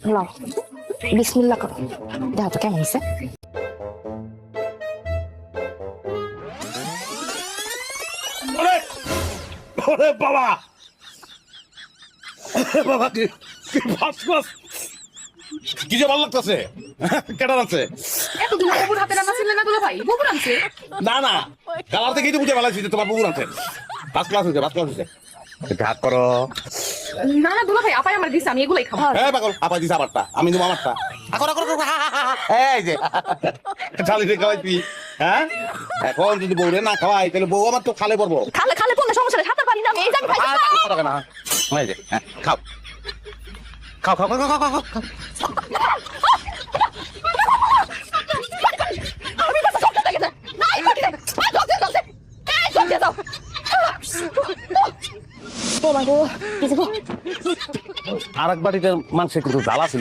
লাও বিসমিল্লাহ করো, দেখো তো কেমন হয়েছে। ওরে বাবা, বাবা কি ফার্স্ট ক্লাস, কি যে ভালো লাগতেছে। কেটার আছে? এতদিন বুবুর হাতে রান্না ছিল না দুলা ভাই? বুবুর আনছে? না না, কালার থেকেই তো বুঝে ভালো লাগছে তোমার বুবুর আছে। ফার্স্ট ক্লাস হয়েছে, ফার্স্ট ক্লাস হয়েছে। হাত করো। না না দুলা ভাই, আপাই আমার দিছে, আমি এগুলাই খাবো। হ্যাঁ পাগল, আপা দিস আমারটা, আমি দেবো আমারটা। আকর আকর আকর, এই যে চালি রে খাওয়াইছি। হ্যাঁ, এখন যদি বউরে না খাওয়াই তাহলে বউ আমার তো খালে পড়বো। খালে খালে পড়লে সমস্যা নেই, সাঁতার পারি না আমি, এই যে আমি খাইতে পারি। এই যে, হ্যাঁ, খাও খাও খাও খাও খাও খাও খাও। আমি কাছে সব থেকে যায় না, এই করতে দাও, এই করতে দাও, এই করতে দাও। ও মা গো, কি যে গো। আর এক বাড়িতে মানুষের কিন্তু জ্বালা ছিল।